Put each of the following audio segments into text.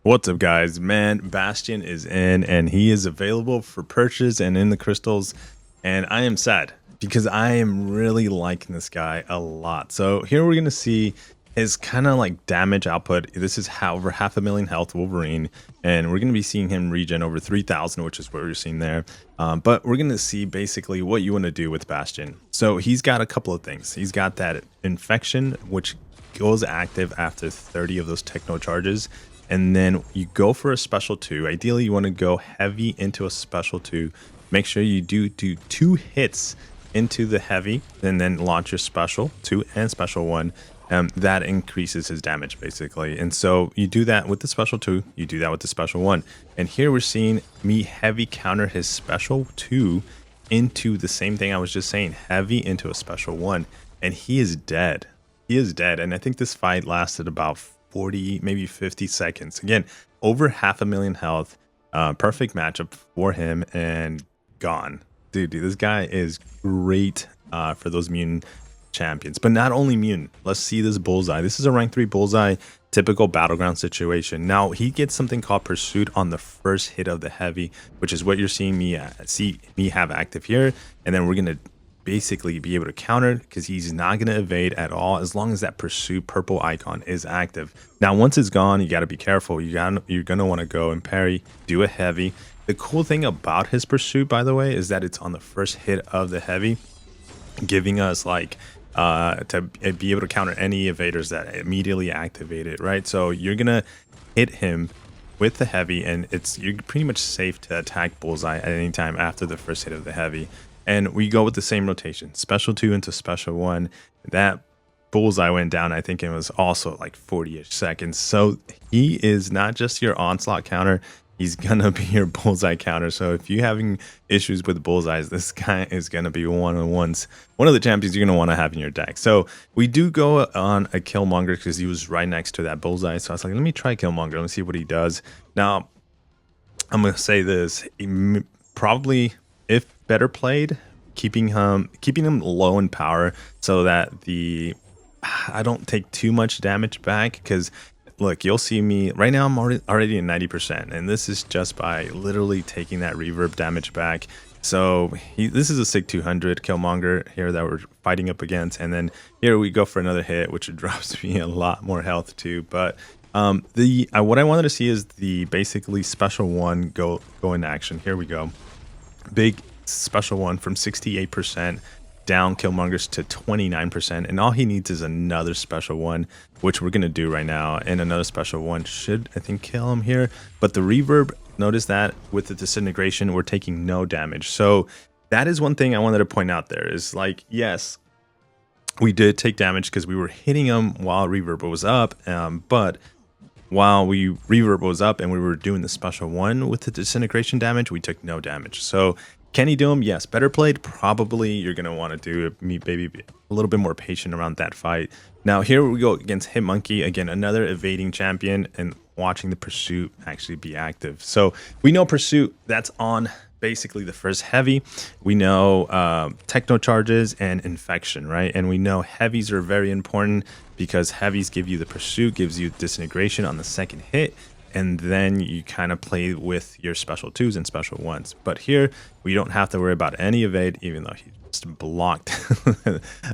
What's up, guys? Man, Bastion is in and he is available for purchase and in the crystals. And I am sad because I am really liking this guy a lot. So here we're going to see his kind of like damage output. This is over 500,000 health Wolverine, and we're going to be seeing him regen over 3,000, which is what you're seeing there. But we're going to see basically what you want to do with Bastion. So he's got a couple of things. He's got that infection, which goes active after 30 of those techno charges. And then you go for a special 2. Ideally, you want to go heavy into a special 2. Make sure you do 2 hits into the heavy and then launch your special 2 and special 1. That increases his damage basically. And so you do that with the special 2, you do that with the special 1. And here we're seeing me heavy counter his special 2 into the same thing I was just saying, heavy into a special 1. And he is dead. He is dead. And I think this fight lasted about 40, maybe 50 seconds. Again, over 500,000 health. Perfect matchup for him and gone. Dude, this guy is great for those mutant champions. But not only mutant. Let's see this bullseye. This is a rank 3 bullseye, typical battleground situation. Now, he gets something called pursuit on the first hit of the heavy, which is what you're seeing me have active here. And then we're going to basically be able to counter because he's not going to evade at all as long as that pursuit purple icon is active. Now once it's gone, you got to be careful. You're going to want to go and parry, do a heavy. The cool thing about his pursuit, by the way, is that it's on the first hit of the heavy, giving us like to be able to counter any evaders that immediately activate it, right? So you're gonna hit him with the heavy and you're pretty much safe to attack bullseye at any time after the first hit of the heavy. And we go with the same rotation, special 2 into special 1. That bullseye went down, I think it was also like 40-ish seconds. So he is not just your onslaught counter, he's gonna be your bullseye counter. So if you're having issues with bullseyes, this guy is gonna be one of the champions you're gonna want to have in your deck. So we do go on a Killmonger because he was right next to that bullseye. So I was like, let me try Killmonger, let me see what he does. Now, I'm gonna say this, probably, if better played, keeping him low in power so that I don't take too much damage back. Because look, you'll see me right now, I'm already at 90%, and this is just by literally taking that reverb damage back. So this is a SIG 200 Killmonger here that we're fighting up against, and then here we go for another hit, which drops me a lot more health too. But what I wanted to see is the basically special 1 go into action. Here we go. Big special 1 from 68% down Killmonger's to 29%, and all he needs is another special 1, which we're gonna do right now. And another special 1 should, I think, kill him here. But the reverb, notice that with the disintegration, we're taking no damage. So that is one thing I wanted to point out there is like, yes, we did take damage because we were hitting him while reverb was up, but while reverb was up and we were doing the special 1 with the disintegration damage, we took no damage. So can he do him? Yes. Better played? Probably. You're going to want to do maybe a little bit more patient around that fight. Now here we go against Hitmonkey. Again, another evading champion, and watching the pursuit actually be active. So we know pursuit, that's on basically the first heavy. We know techno charges and infection, right? And we know heavies are very important because heavies give you the pursuit, gives you disintegration on the second hit, and then you kind of play with your special 2s and special 1s. But here we don't have to worry about any evade, even though he just blocked.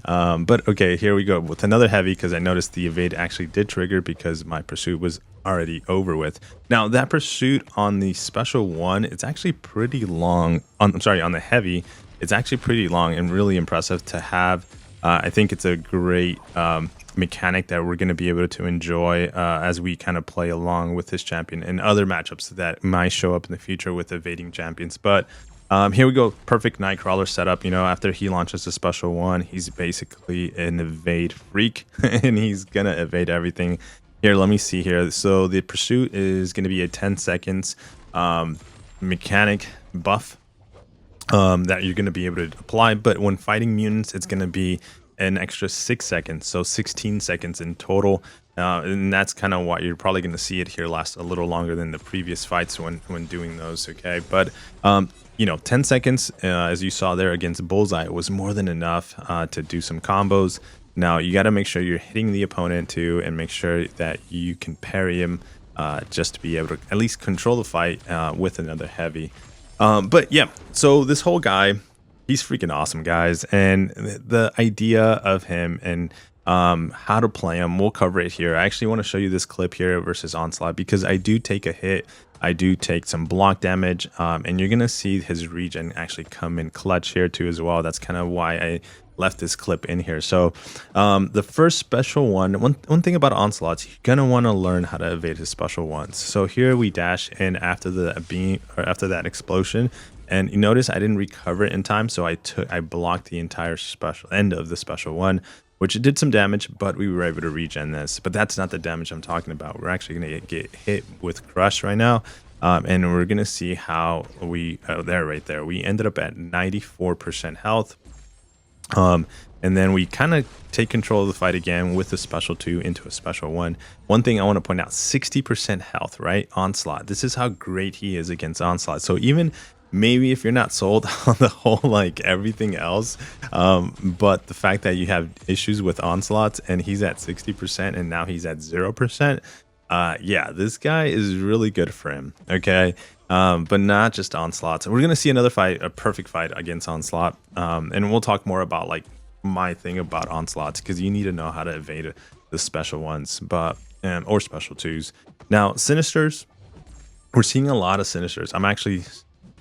But okay, here we go with another heavy because I noticed the evade actually did trigger because my pursuit was already over with. Now that pursuit on the special 1, it's actually pretty long. On the heavy, it's actually pretty long and really impressive to have. I think it's a great mechanic that we're going to be able to enjoy as we kind of play along with this champion and other matchups that might show up in the future with evading champions. But here we go, perfect Nightcrawler setup. You know, after he launches the special 1, he's basically an evade freak and he's going to evade everything. Here, let me see here. So the pursuit is going to be a 10 seconds mechanic buff that you're going to be able to apply, but when fighting mutants, it's going to be an extra 6 seconds, so 16 seconds in total, and that's kind of what you're probably going to see it here last a little longer than the previous fights when doing those. Okay, but you know, 10 seconds as you saw there against Bullseye was more than enough to do some combos. Now you got to make sure you're hitting the opponent too, and make sure that you can parry him just to be able to at least control the fight with another heavy. But yeah, so this whole guy, he's freaking awesome, guys. And the idea of him and how to play him, we'll cover it here. I actually want to show you this clip here versus Onslaught, because I do take a hit. I do take some block damage, and you're going to see his regen actually come in clutch here too as well. That's kind of why I left this clip in here. So the first special one thing about Onslaught, you're going to want to learn how to evade his special ones. So here we dash in after the beam, or after that explosion. And you notice I didn't recover it in time, so I blocked the entire special end of the special one, which did some damage, but we were able to regen this. But that's not the damage I'm talking about. We're actually going to get hit with Crush right now, and we're going to see how we, right there, we ended up at 94% health. And then we kind of take control of the fight again with a special 2 into a special 1. One thing I want to point out, 60% health, right? Onslaught. This is how great he is against Onslaught. So even maybe if you're not sold on the whole, like everything else, but the fact that you have issues with Onslaught and he's at 60% and now he's at 0%, yeah, this guy is really good for him. Okay. But not just Onslaught. We're going to see another fight, a perfect fight against Onslaught. And we'll talk more about like my thing about Onslaught, because you need to know how to evade the special ones, but or special 2s. Now, Sinisters, we're seeing a lot of Sinisters.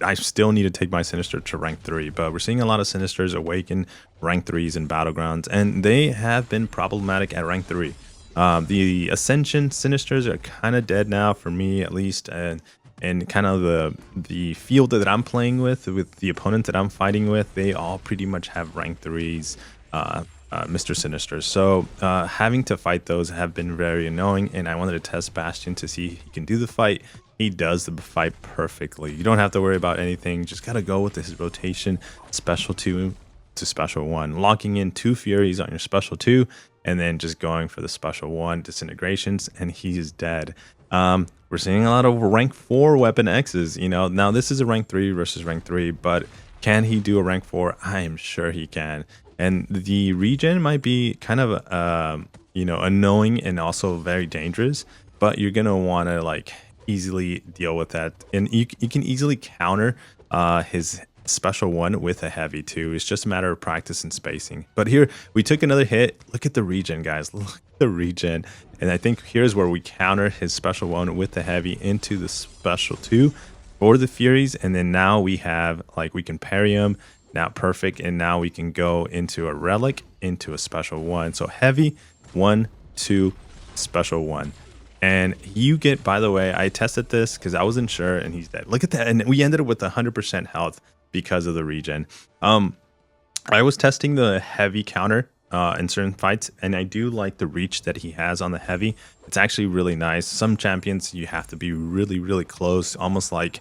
I still need to take my Sinister to rank 3, but we're seeing a lot of Sinisters awaken rank 3s in Battlegrounds, and they have been problematic at rank 3. The Ascension Sinisters are kind of dead now, for me at least, and kind of the field that I'm playing with the opponent that I'm fighting with, they all pretty much have rank 3s, Mr. Sinister. So having to fight those have been very annoying, and I wanted to test Bastion to see if he can do the fight. He does the fight perfectly. You don't have to worry about anything. Just gotta go with his rotation, special 2 to special 1, locking in 2 Furies on your special 2, and then just going for the special 1 disintegrations, and he is dead. We're seeing a lot of rank 4 weapon X's. You know, now this is a rank 3 versus rank 3, but can he do a rank 4? I am sure he can. And the regen might be kind of you know, annoying and also very dangerous, but you're gonna want to like easily deal with that, and you can easily counter his special 1 with a heavy too. It's just a matter of practice and spacing. But here we took another hit. Look at the regen, guys. Look at the regen. And I think here's where we counter his special 1 with the heavy into the special 2 for the Furies, and then now we have, like, we can parry him now, perfect, and now we can go into a relic into a special 1. So heavy 1 2 special 1. And you get, by the way, I tested this because I wasn't sure, and he's dead. Look at that. And we ended up with 100% health because of the regen. I was testing the heavy counter in certain fights, and I do like the reach that he has on the heavy. It's actually really nice. Some champions, you have to be really, really close, almost like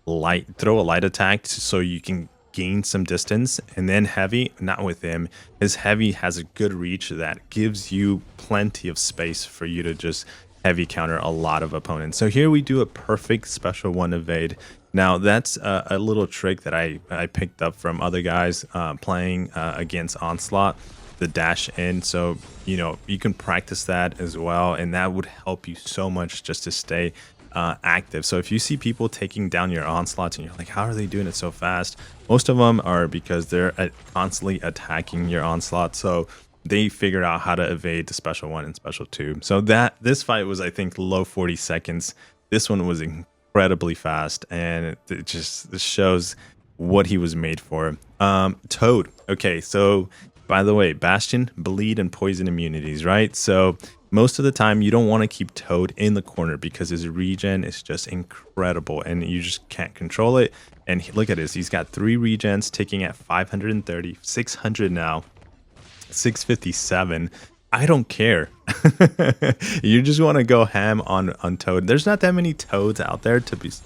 throw a light attack so you can gain some distance. And then heavy, not with him. His heavy has a good reach that gives you plenty of space for you to just heavy counter a lot of opponents. So here we do a perfect special 1 evade. Now that's a little trick that I picked up from other guys playing against Onslaught, the dash in. So, you know, you can practice that as well, and that would help you so much just to stay active. So if you see people taking down your Onslaughts and you're like, how are they doing it so fast? Most of them are because they're constantly attacking your Onslaught. So they figured out how to evade the special 1 and special 2. So this fight was, I think, low 40 seconds. This one was incredibly fast, and this shows what he was made for. Toad. Okay, so by the way, Bastion, bleed and poison immunities, right? So most of the time you don't want to keep Toad in the corner because his regen is just incredible and you just can't control it. And look at this, he's got 3 regens ticking at 530, 600 now, 657. I don't care. You just want to go ham on Toad. There's not that many Toads out there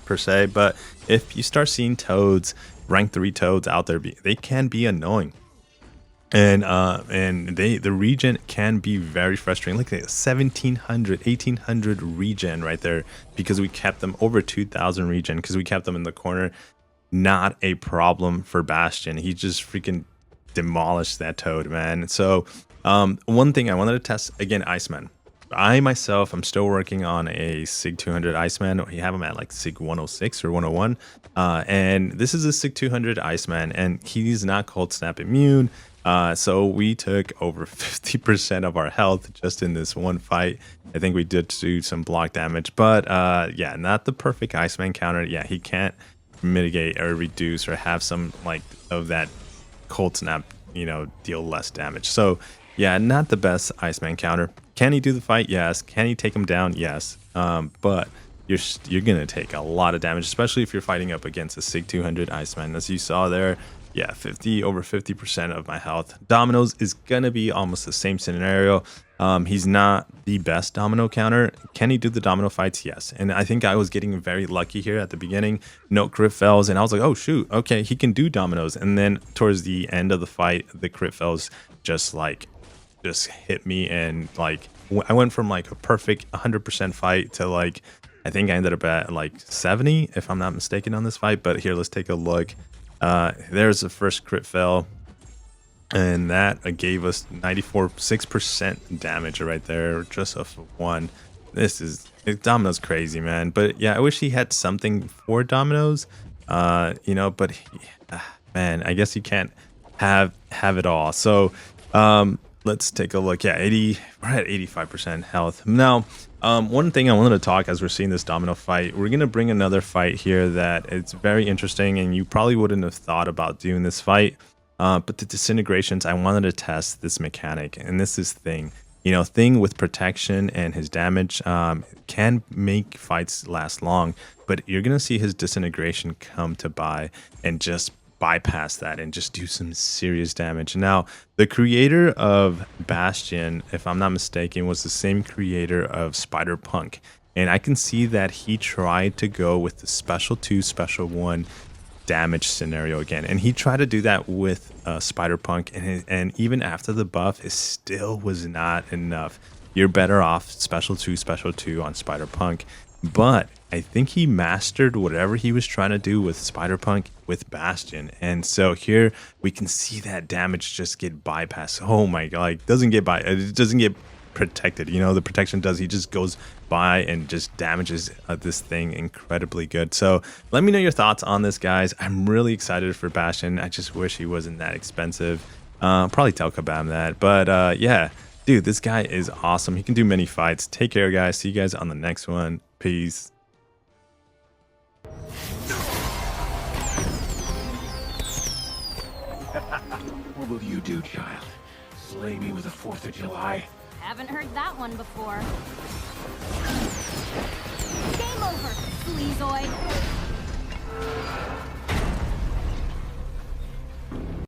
per se, but if you start seeing Toads, rank 3 Toads out there, they can be annoying. And the regen can be very frustrating. Look at 1700, 1800 regen right there because we kept them over 2000 regen because we kept them in the corner. Not a problem for Bastion. He just freaking demolished that Toad, man. So one thing I wanted to test again, Iceman. I myself, I'm still working on a Sig 200 Iceman. We have him at like Sig 106 or 101. And this is a Sig 200 Iceman, and he's not Cold Snap immune. So we took over 50% of our health just in this one fight. I think we did do some block damage, but yeah, not the perfect Iceman counter. Yeah, he can't mitigate or reduce or have some like of that Cold Snap, you know, deal less damage. So yeah, not the best Iceman counter. Can he do the fight? Yes. Can he take him down? Yes. But you're gonna take a lot of damage, especially if you're fighting up against a Sig 200 Iceman. As you saw there, yeah, over 50% of my health. Dominoes is gonna be almost the same scenario. He's not the best domino counter. Can he do the domino fights? Yes. And I think I was getting very lucky here at the beginning. No crit fails, and I was like, oh shoot, okay, he can do dominoes. And then towards the end of the fight, the crit fails just hit me, and like I went from like a perfect 100% fight to like I think I ended up at like 70 if I'm not mistaken on this fight. But here, let's take a look. There's the first crit fail, and that gave us 6% damage right there, just off of one. Domino's crazy, man. But yeah, I wish he had something for dominoes, you know, but man, I guess you can't have it all. So let's take a look. Yeah, we're at 85% health now. One thing I wanted to talk as we're seeing this domino fight, we're gonna bring another fight here that it's very interesting, and you probably wouldn't have thought about doing this fight. But the disintegrations, I wanted to test this mechanic, and this is Thing. You know, Thing with protection and his damage can make fights last long, but you're gonna see his disintegration come to buy and just bypass that and just do some serious damage. Now, the creator of Bastion, if I'm not mistaken, was the same creator of Spider-Punk, and I can see that he tried to go with the special 2 special 1 damage scenario again, and he tried to do that with Spider-Punk, and even after the buff, it still was not enough. You're better off special 2 on Spider-Punk, but I think he mastered whatever he was trying to do with Spider-Punk with Bastion. And so here we can see that damage just get bypassed. Oh my god, like, it doesn't get protected. You know, the protection does, he just goes by and just damages this thing incredibly good. So let me know your thoughts on this, guys. I'm really excited for Bastion. I just wish he wasn't that expensive. Probably tell Kabam that, but yeah, dude, this guy is awesome. He can do many fights. Take care, guys. See you guys on the next one. Peace. What will you do, child? Slay me with the 4th of July? Haven't heard that one before.